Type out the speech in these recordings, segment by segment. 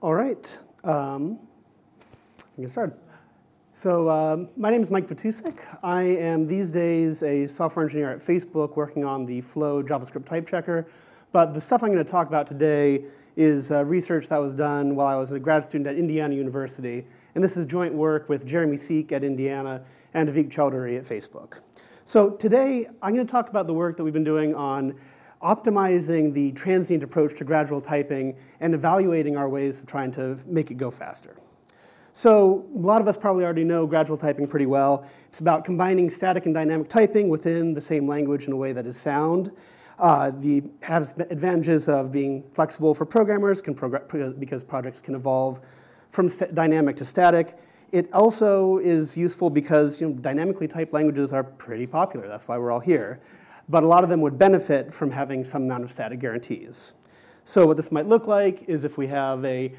All right, I'm gonna start. So my name is Mike Vatusek. I am these days a software engineer at Facebook working on the Flow JavaScript type checker. But the stuff I'm going to talk about today is research that was done while I was a grad student at Indiana University. And this is joint work with Jeremy Seek at Indiana and Avik Chowdhury at Facebook. So today I'm going to talk about the work that we've been doing on optimizing the transient approach to gradual typing and evaluating our ways of trying to make it go faster. So a lot of us probably already know gradual typing pretty well. It's about combining static and dynamic typing within the same language in a way that is sound. Has advantages of being flexible for programmers because projects can evolve from dynamic to static. It also is useful because dynamically typed languages are pretty popular. That's why we're all here. But a lot of them would benefit from having some amount of static guarantees. So what this might look like is if we have a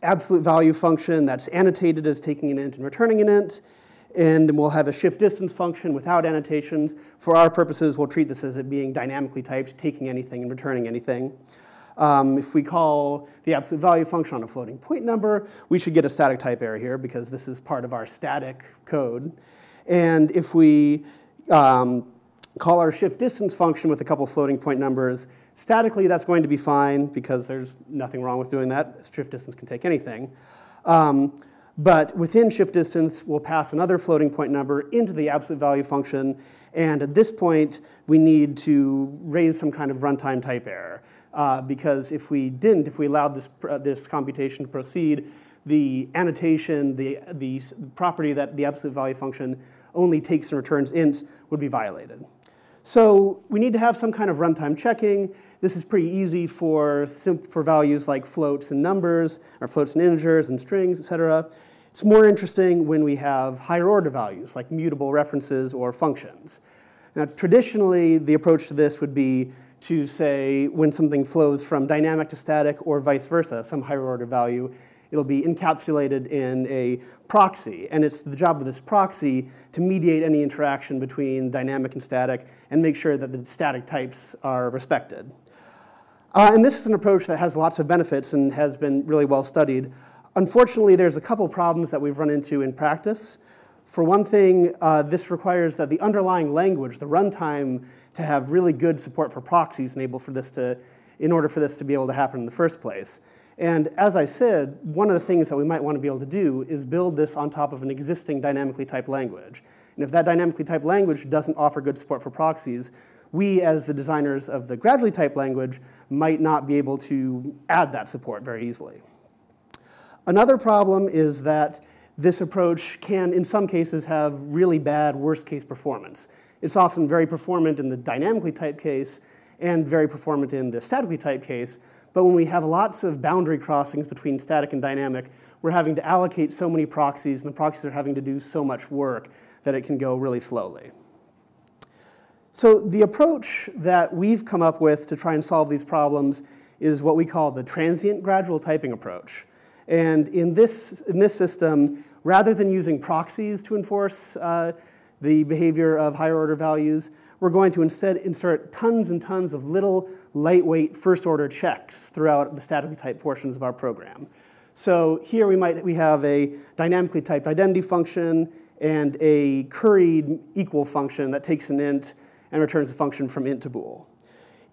absolute value function that's annotated as taking an int and returning an int, and then we'll have a shift distance function without annotations. For our purposes, we'll treat this as it being dynamically typed, taking anything and returning anything. If we call the absolute value function on a floating point number, we should get a static type error here because this is part of our static code. And if we call our shift distance function with a couple floating point numbers, statically that's going to be fine because there's nothing wrong with doing that. Shift distance can take anything. But within shift distance, we'll pass another floating point number into the absolute value function. And at this point, we need to raise some kind of runtime type error. Because if we allowed this computation to proceed, the annotation, the property that the absolute value function only takes and returns ints would be violated. So we need to have some kind of runtime checking. This is pretty easy for values like floats and numbers, or floats and integers and strings, et cetera. It's more interesting when we have higher order values, like mutable references or functions. Now, traditionally, the approach to this would be to say when something flows from dynamic to static or vice versa, some higher order value, it'll be encapsulated in a proxy. And it's the job of this proxy to mediate any interaction between dynamic and static and make sure that the static types are respected. And this is an approach that has lots of benefits and has been really well studied. Unfortunately, there's a couple problems that we've run into in practice. For one thing, this requires that the underlying language, the runtime, to have really good support for proxies in order for this to be able to happen in the first place. And as I said, one of the things that we might want to be able to do is build this on top of an existing dynamically typed language. And if that dynamically typed language doesn't offer good support for proxies, we, as the designers of the gradually typed language, might not be able to add that support very easily. Another problem is that this approach can, in some cases, have really bad worst-case performance. It's often very performant in the dynamically typed case and very performant in the statically typed case. But when we have lots of boundary crossings between static and dynamic, we're having to allocate so many proxies, and the proxies are having to do so much work that it can go really slowly. So the approach that we've come up with to try and solve these problems is what we call the transient gradual typing approach. And in this system, rather than using proxies to enforce the behavior of higher order values, we're going to instead insert tons and tons of little lightweight first order checks throughout the statically typed portions of our program. So here we have a dynamically typed identity function and a curried equal function that takes an int and returns a function from int to bool.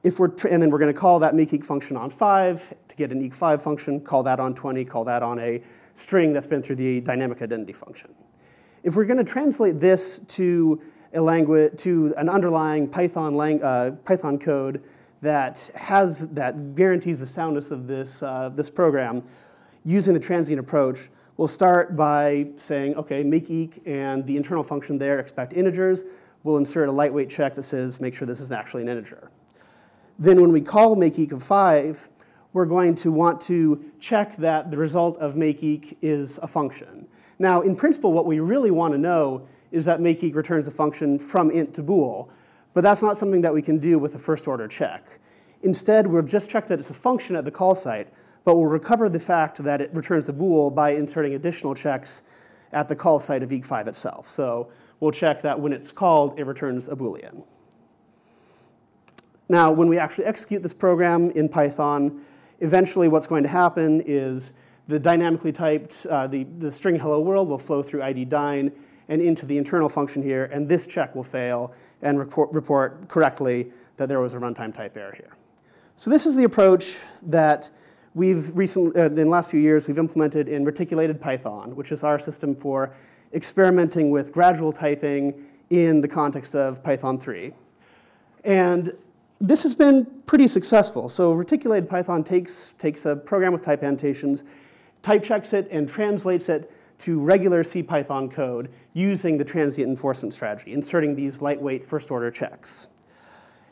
And then we're going to call that make eq function on 5 to get an eq5 function, call that on 20, call that on a string that's been through the dynamic identity function. If we're going to translate this to an underlying Python code that guarantees the soundness of this program, using the transient approach, we'll start by saying, OK, make eq and the internal function there expect integers. We'll insert a lightweight check that says make sure this is actually an integer. Then when we call make eq of 5, we're going to want to check that the result of make eq is a function. Now, in principle, what we really want to know is that make eq returns a function from int to bool. But that's not something that we can do with a first order check. Instead, we'll just check that it's a function at the call site, but we'll recover the fact that it returns a bool by inserting additional checks at the call site of eq5 itself. So we'll check that when it's called, it returns a Boolean. Now, when we actually execute this program in Python, eventually what's going to happen is the dynamically typed, the string hello world will flow through ID dyne and into the internal function here, and this check will fail and report correctly that there was a runtime type error here. So this is the approach that we've recently, in the last few years, we've implemented in Reticulated Python, which is our system for experimenting with gradual typing in the context of Python 3. And this has been pretty successful. So Reticulated Python takes a program with type annotations, type checks it, and translates it to regular CPython code using the transient enforcement strategy, inserting these lightweight first-order checks.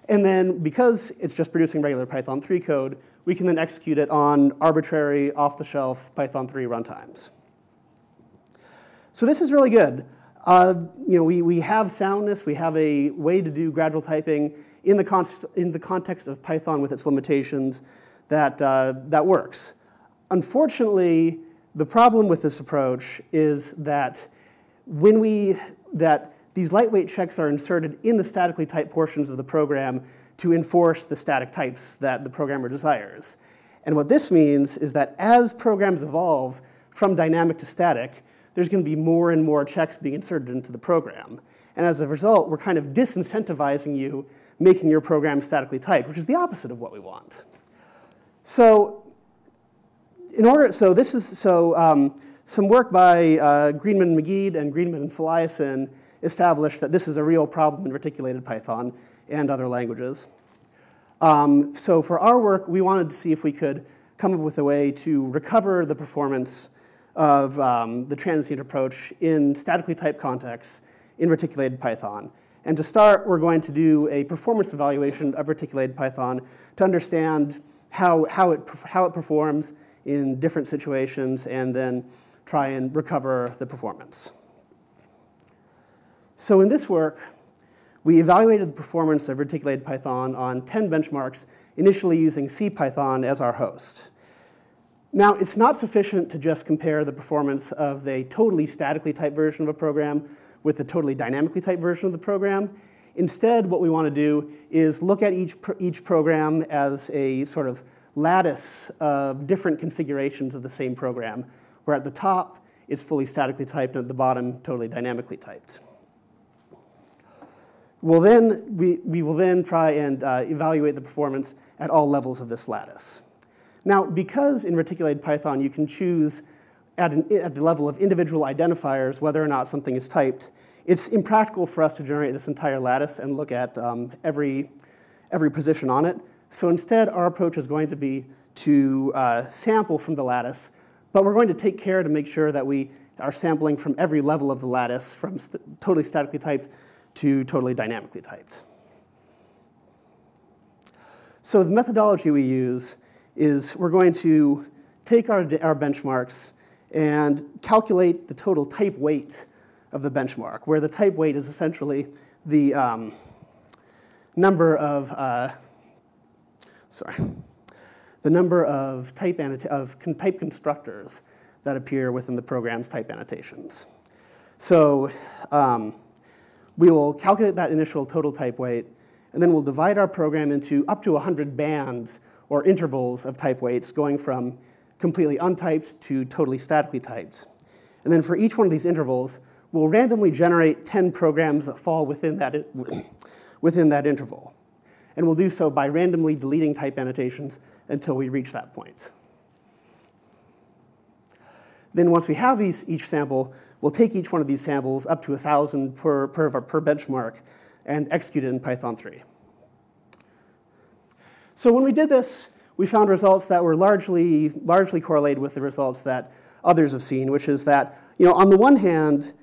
And then, because it's just producing regular Python 3 code, we can then execute it on arbitrary, off-the-shelf Python 3 runtimes. So this is really good. We have soundness. We have a way to do gradual typing in the context of Python with its limitations that works. Unfortunately, the problem with this approach is that these lightweight checks are inserted in the statically typed portions of the program to enforce the static types that the programmer desires. And what this means is that as programs evolve from dynamic to static, there's going to be more and more checks being inserted into the program. And as a result, we're kind of disincentivizing you making your program statically typed, which is the opposite of what we want. So some work by Greenman and McGee and Greenman and Feliason established that this is a real problem in Reticulated Python and other languages. So for our work, we wanted to see if we could come up with a way to recover the performance of the transient approach in statically typed contexts in Reticulated Python. And to start, we're going to do a performance evaluation of Reticulated Python to understand how it performs in different situations and then try and recover the performance. So in this work, we evaluated the performance of Reticulated Python on 10 benchmarks, initially using CPython as our host. Now, it's not sufficient to just compare the performance of the totally statically typed version of a program with the totally dynamically typed version of the program. Instead, what we want to do is look at each program as a sort of lattice of different configurations of the same program, where at the top, it's fully statically typed, and at the bottom, totally dynamically typed. We will then try and evaluate the performance at all levels of this lattice. Now, because in Reticulated Python you can choose at the level of individual identifiers whether or not something is typed, it's impractical for us to generate this entire lattice and look at every position on it. So instead, our approach is going to be to sample from the lattice, but we're going to take care to make sure that we are sampling from every level of the lattice, from totally statically typed to totally dynamically typed. So the methodology we use is we're going to take our benchmarks and calculate the total type weight of the benchmark, where the type weight is essentially the number of type constructors that appear within the program's type annotations. So we will calculate that initial total type weight, and then we'll divide our program into up to 100 bands or intervals of type weights, going from completely untyped to totally statically typed. And then for each one of these intervals, we'll randomly generate 10 programs that fall within that interval. And we'll do so by randomly deleting type annotations until we reach that point. Then once we have each sample, we'll take each one of these samples up to 1,000 per benchmark and execute it in Python 3. So when we did this, we found results that were largely correlated with the results that others have seen, which is that, on the one hand,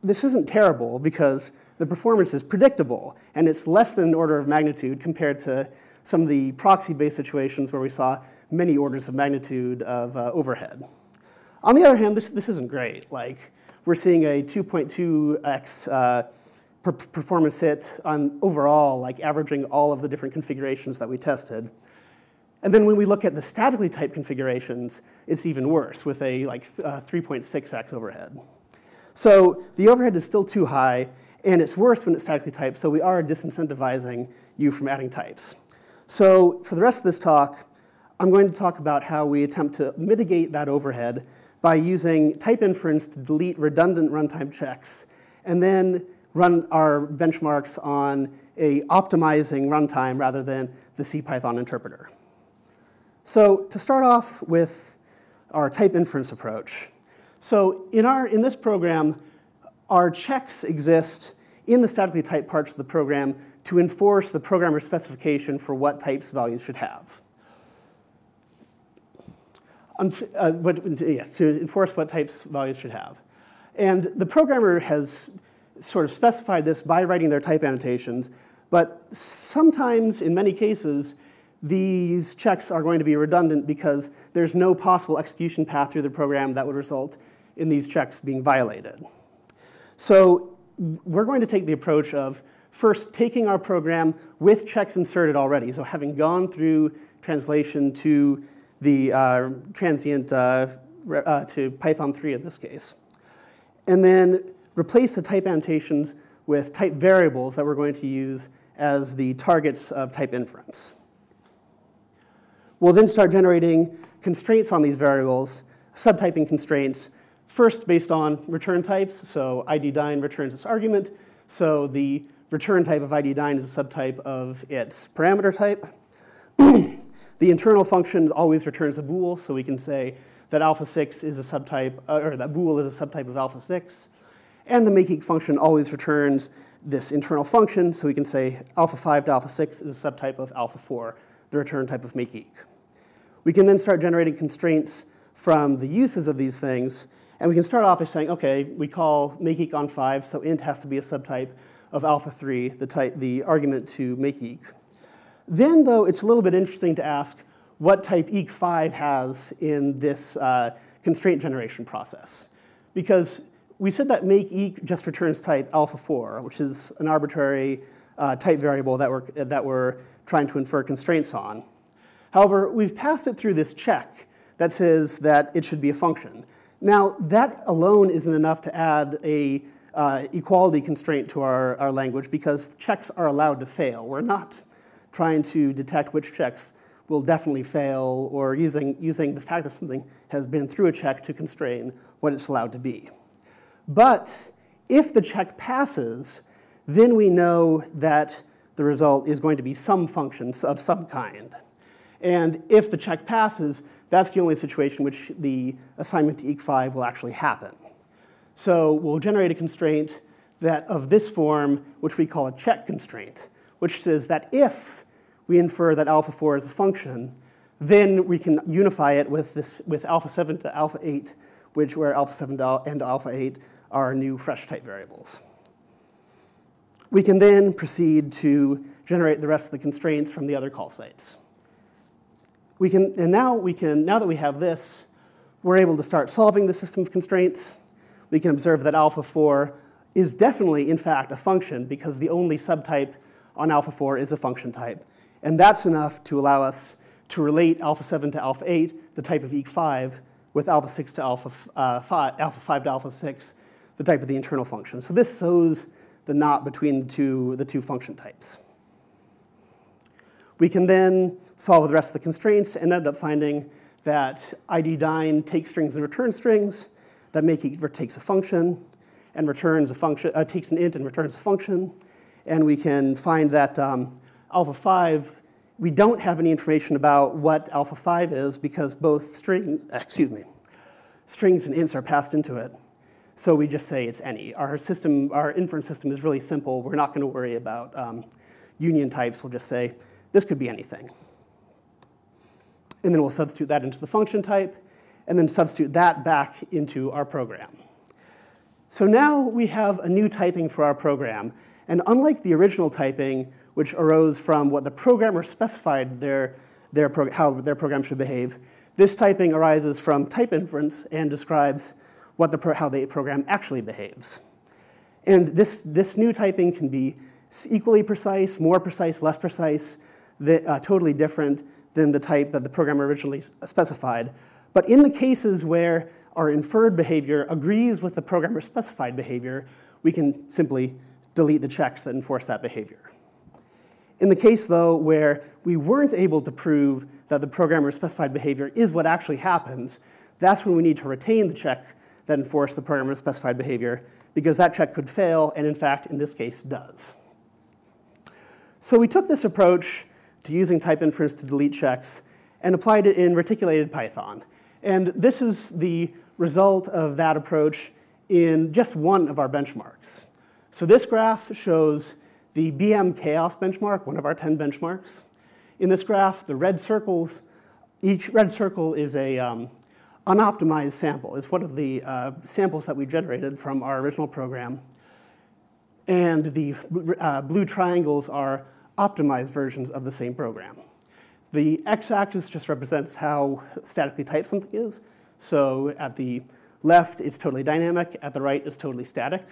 this isn't terrible because the performance is predictable, and it's less than an order of magnitude compared to some of the proxy-based situations where we saw many orders of magnitude of overhead. On the other hand, this isn't great. Like, we're seeing a 2.2x performance hit on overall, like averaging all of the different configurations that we tested. And then when we look at the statically typed configurations, it's even worse with a 3.6x overhead. So the overhead is still too high, and it's worse when it's statically typed, so we are disincentivizing you from adding types. So for the rest of this talk, I'm going to talk about how we attempt to mitigate that overhead by using type inference to delete redundant runtime checks, and then run our benchmarks on a optimizing runtime rather than the CPython interpreter. So to start off with our type inference approach. So in this program, our checks exist in the statically typed parts of the program to enforce the programmer's specification for what types values should have. To enforce what types values should have. And the programmer has sort of specified this by writing their type annotations, but sometimes, in many cases, these checks are going to be redundant because there's no possible execution path through the program that would result in these checks being violated. So we're going to take the approach of first taking our program with checks inserted already, so having gone through translation to the transient to Python 3 in this case, and then replace the type annotations with type variables that we're going to use as the targets of type inference. We'll then start generating constraints on these variables, subtyping constraints, first based on return types. So iddyne returns its argument. So the return type of iddyne is a subtype of its parameter type. The internal function always returns a bool, so we can say that alpha6 is a subtype, or that bool is a subtype of alpha6. And the makeEq function always returns this internal function, so we can say alpha5 to alpha6 is a subtype of alpha4, the return type of makeEq. We can then start generating constraints from the uses of these things, and we can start off by saying, okay, we call makeEq on 5, so int has to be a subtype of alpha3, the argument to makeEq. Then, though, it's a little bit interesting to ask what type eq5 has in this constraint generation process. Because we said that makeEq just returns type alpha4, which is an arbitrary type variable that we're trying to infer constraints on. However, we've passed it through this check that says that it should be a function. Now, that alone isn't enough to add a equality constraint to our language because checks are allowed to fail. We're not trying to detect which checks will definitely fail or using the fact that something has been through a check to constrain what it's allowed to be. But if the check passes, then we know that the result is going to be some function of some kind. And if the check passes, that's the only situation in which the assignment to eq5 will actually happen. So we'll generate a constraint of this form, which we call a check constraint, which says that if we infer that alpha4 is a function, then we can unify it with alpha7 to alpha8, where alpha7 and alpha8 are new fresh type variables. We can then proceed to generate the rest of the constraints from the other call sites. Now that we have this, we're able to start solving the system of constraints. We can observe that alpha4 is definitely, in fact, a function because the only subtype on alpha4 is a function type. And that's enough to allow us to relate alpha7 to alpha8, the type of eq5, with alpha6 to alpha5 to alpha6, the type of the internal function. So this sews the knot between the two function types. We can then solve the rest of the constraints and end up finding that iddyne takes strings and returns strings, that makeEq takes a function and returns a function, takes an int and returns a function. And we can find that alpha5, we don't have any information about what alpha5 is because both strings and ints are passed into it. So we just say it's any. Our inference system is really simple. We're not going to worry about union types. We'll just say this could be anything. And then we'll substitute that into the function type, and then substitute that back into our program. So now we have a new typing for our program. And unlike the original typing, which arose from what the programmer specified how their program should behave, this typing arises from type inference and describes how the program actually behaves. And this new typing can be equally precise, more precise, less precise, totally different than the type that the programmer originally specified. But in the cases where our inferred behavior agrees with the programmer's specified behavior, we can simply delete the checks that enforce that behavior. In the case, though, where we weren't able to prove that the programmer's specified behavior is what actually happens, that's when we need to retain the check that enforced the programmer's specified behavior, because that check could fail, and in fact, in this case, does. So we took this approach to using type inference to delete checks and applied it in Reticulated Python. And this is the result of that approach in just one of our benchmarks. So this graph shows the BM chaos benchmark, one of our 10 benchmarks. In this graph, the red circles, each red circle is a unoptimized sample. It's one of the samples that we generated from our original program. And the blue triangles are optimized versions of the same program. The x-axis just represents how statically typed something is. So at the left, it's totally dynamic. At the right, it's totally static.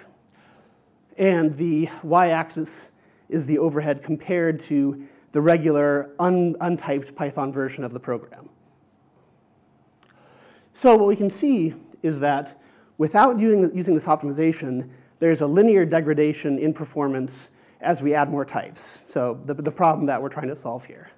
And the y-axis is the overhead compared to the regular untyped Python version of the program. So what we can see is that without using this optimization, there's a linear degradation in performance as we add more types. So the problem that we're trying to solve here.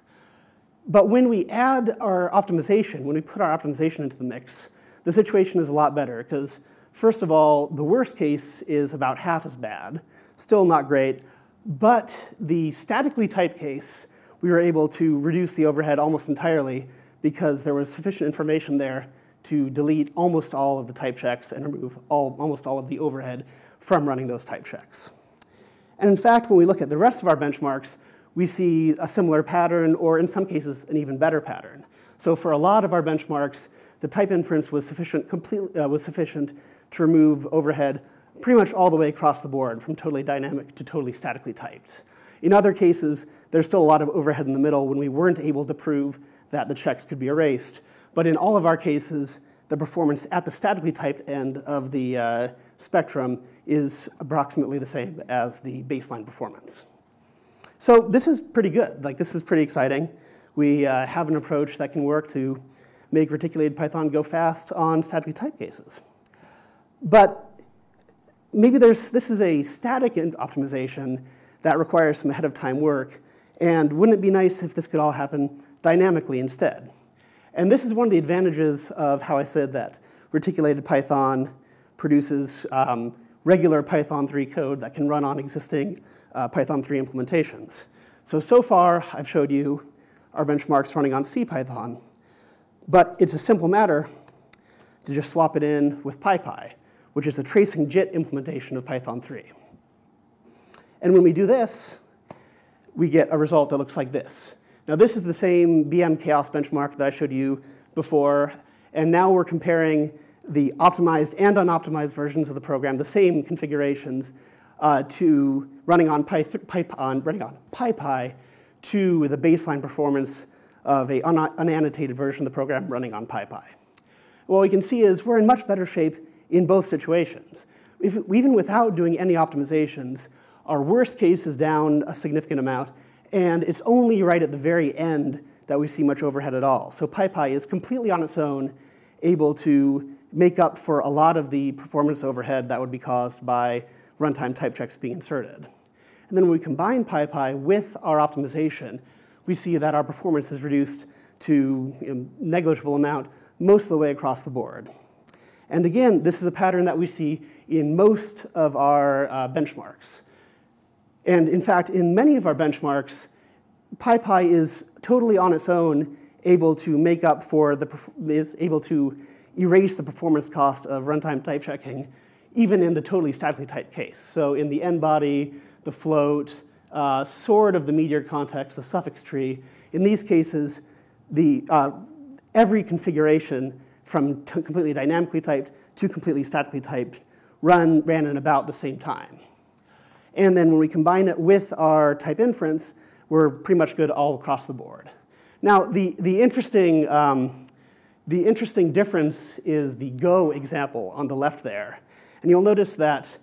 But when we add our optimization, when we put our optimization into the mix, the situation is a lot better, because first of all, the worst case is about half as bad. Still not great, but the statically typed case, we were able to reduce the overhead almost entirely because there was sufficient information there to delete almost all of the type checks and remove almost all of the overhead from running those type checks. And in fact, when we look at the rest of our benchmarks, we see a similar pattern, or in some cases, an even better pattern. So for a lot of our benchmarks, the type inference was sufficient to remove overhead pretty much all the way across the board, from totally dynamic to totally statically typed. In other cases, there's still a lot of overhead in the middle when we weren't able to prove that the checks could be erased. But in all of our cases, the performance at the statically typed end of the spectrum is approximately the same as the baseline performance. So this is pretty good. Like, this is pretty exciting. We have an approach that can work to make Reticulated Python go fast on statically typed cases. But maybe this is a static optimization that requires some ahead-of-time work. And wouldn't it be nice if this could all happen dynamically instead? And this is one of the advantages of how I said that Reticulated Python produces regular Python 3 code that can run on existing Python 3 implementations. So far, I've showed you our benchmarks running on CPython. But it's a simple matter to just swap it in with PyPy, which is a tracing JIT implementation of Python 3. And when we do this, we get a result that looks like this. Now, this is the same BM chaos benchmark that I showed you before. And now we're comparing the optimized and unoptimized versions of the program, the same configurations, to running on PyPy to the baseline performance of an unannotated version of the program running on PyPy. What we can see is we're in much better shape in both situations. Even without doing any optimizations, our worst case is down a significant amount, and it's only right at the very end that we see much overhead at all. So PyPy is completely on its own able to make up for a lot of the performance overhead that would be caused by runtime type checks being inserted. And then when we combine PyPy with our optimization, we see that our performance is reduced to a negligible amount most of the way across the board. And again, this is a pattern that we see in most of our benchmarks. And in fact, in many of our benchmarks, PyPy is totally on its own able to make up for is able to erase the performance cost of runtime type checking, even in the totally statically typed case. So in the end body, the float, sort of the meteor context, the suffix tree, in these cases, every configuration from completely dynamically typed to completely statically typed ran in about the same time. And then when we combine it with our type inference, we're pretty much good all across the board. Now, the interesting difference is the Go example on the left there. And you'll notice that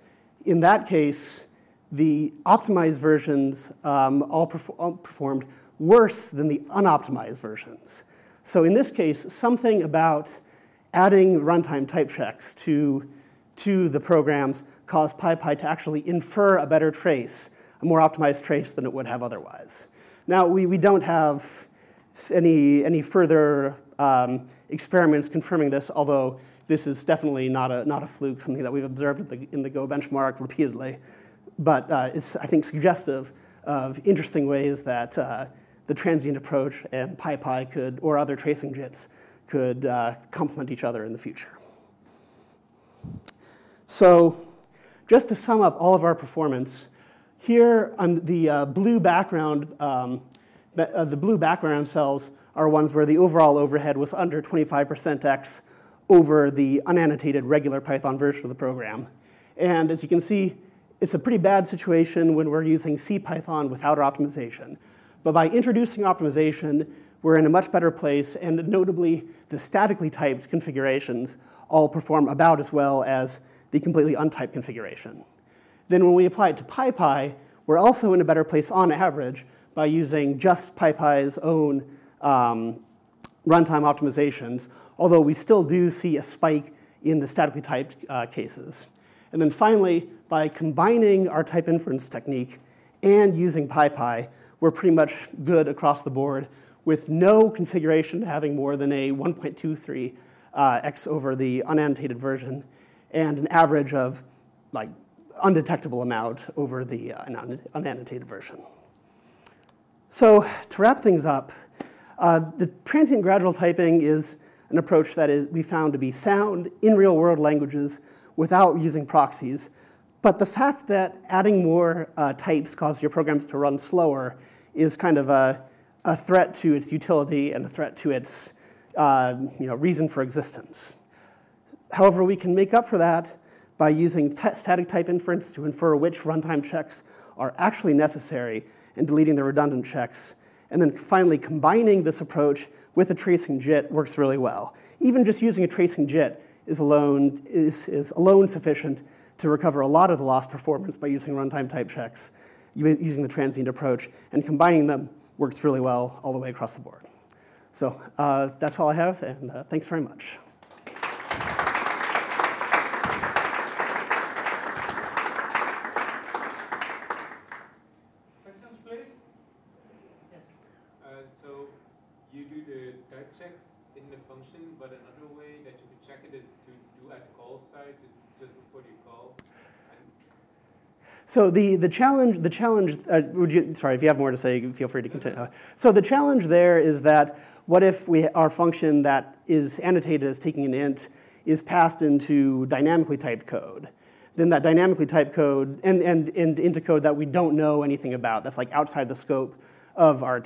in that case, the optimized versions all performed worse than the unoptimized versions. So in this case, something about adding runtime type checks to the programs caused PyPy to actually infer a better trace, a more optimized trace than it would have otherwise. Now, we don't have any further experiments confirming this, although this is definitely not a fluke, something that we've observed in the Go benchmark repeatedly. But it's, I think, suggestive of interesting ways that the transient approach and PyPy could, or other tracing JITs, could complement each other in the future. So just to sum up all of our performance, here on the blue background cells are ones where the overall overhead was under 25% X over the unannotated regular Python version of the program. And as you can see, it's a pretty bad situation when we're using CPython without optimization. But by introducing optimization, we're in a much better place, and notably, the statically typed configurations all perform about as well as the completely untyped configuration. Then when we apply it to PyPy, we're also in a better place on average by using just PyPy's own runtime optimizations, although we still do see a spike in the statically typed cases. And then finally, by combining our type inference technique and using PyPy, we're pretty much good across the board with no configuration having more than a 1.23 x over the unannotated version and an average of like undetectable amount over the unannotated version. So to wrap things up, the transient gradual typing is an approach that we found to be sound in real-world languages without using proxies. But the fact that adding more types causes your programs to run slower is kind of a threat to its utility and a threat to its reason for existence. However, we can make up for that by using static type inference to infer which runtime checks are actually necessary and deleting the redundant checks. And then finally, combining this approach with a tracing JIT works really well. Even just using a tracing JIT is alone sufficient to recover a lot of the lost performance by using runtime type checks, using the transient approach, and combining them works really well all the way across the board. So that's all I have, and thanks very much. Questions, please? Yes. So you do the type checks in the function, but another way that you could check it is to do at call side, just before you call. So the challenge, sorry, if you have more to say, feel free to continue. So the challenge there is that what if our function that is annotated as taking an int is passed into dynamically typed code? Then that dynamically typed code and into code that we don't know anything about, that's like outside the scope of our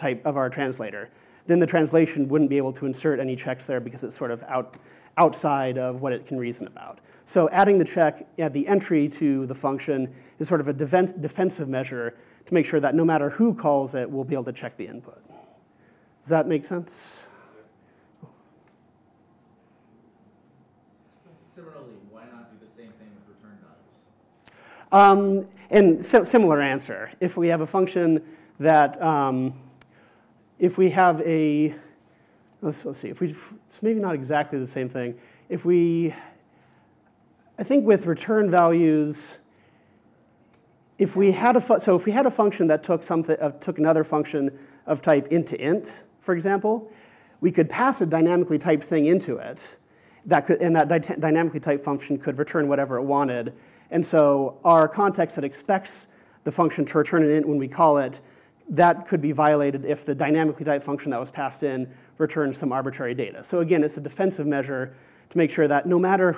translator. Then the translation wouldn't be able to insert any checks there because it's sort of outside of what it can reason about. So adding the check at the entry to the function is sort of a defensive measure to make sure that no matter who calls it, we'll be able to check the input. Does that make sense? Similarly, why not do the same thing with return values? And similar answer. If we have a function that, if we have a, let's see, it's maybe not exactly the same thing. I think with return values, if we had a function that took another function of type int to int, for example, we could pass a dynamically typed thing into it, and that dynamically typed function could return whatever it wanted. And so our context that expects the function to return an int when we call it, that could be violated if the dynamically typed function that was passed in returns some arbitrary data. So again, it's a defensive measure to make sure that no matter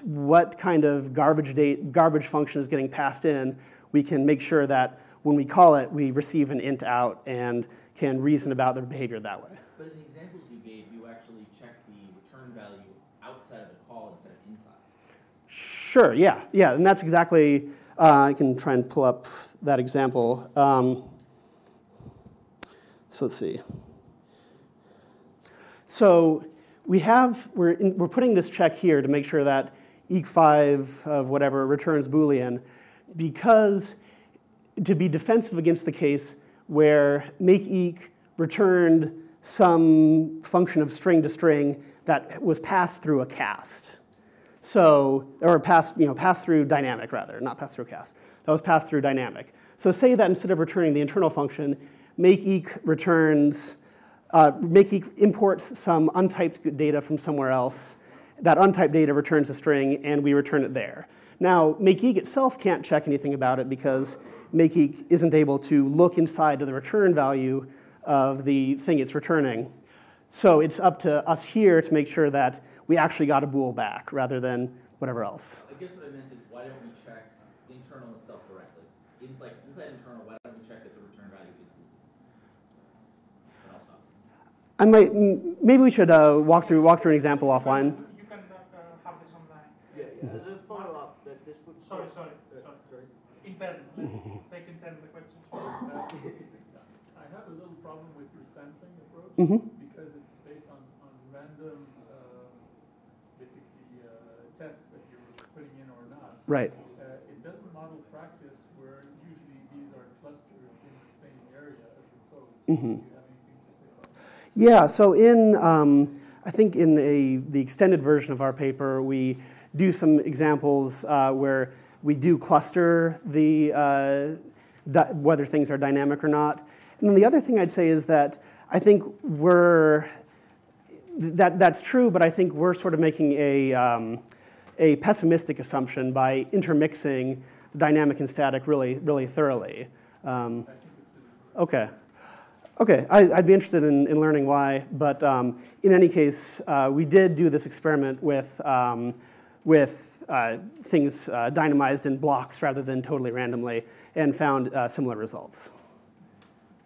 what kind of garbage function is getting passed in, we can make sure that when we call it, we receive an int out and can reason about the behavior that way. But in the examples you gave, you actually checked the return value outside of the call instead of inside. Sure, yeah, and that's exactly, I can try and pull up that example. So let's see. So we're putting this check here to make sure that eq5 of whatever returns Boolean, because to be defensive against the case where make_eq returned some function of string to string that was passed through a cast. So, or passed through dynamic rather, not passed through cast. That was passed through dynamic. So say that instead of returning the internal function, makeEq returns, makeEq imports some untyped data from somewhere else. That untyped data returns a string, and we return it there. Now, makeEq itself can't check anything about it because makeEq isn't able to look inside of the return value of the thing it's returning. So it's up to us here to make sure that we actually got a bool back rather than whatever else. I guess what I meant is, why don't we check internal itself directly? Inside internal, why don't we check that the return value is bool? But I'll stop. Maybe we should walk through an example offline. You can have this online. Yeah. As a follow-up, that this would. Sorry. In 10, let's take in 10 the questions. I have a little problem with your sampling approach because it's based on random, basically tests that you're putting in or not. Right. It doesn't model practice where usually these are clustered in the same area as the code. So do you have anything to say about that? Yeah. So in I think in the extended version of our paper, we do some examples where we do cluster the whether things are dynamic or not. And then the other thing I'd say is that I think that's true, but I think we're sort of making a pessimistic assumption by intermixing the dynamic and static really thoroughly. Okay. I'd be interested in learning why, but in any case, we did do this experiment with things dynamized in blocks rather than totally randomly, and found similar results.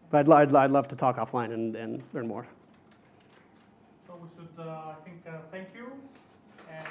But I'd love to talk offline and learn more. So we should, I think, thank you. And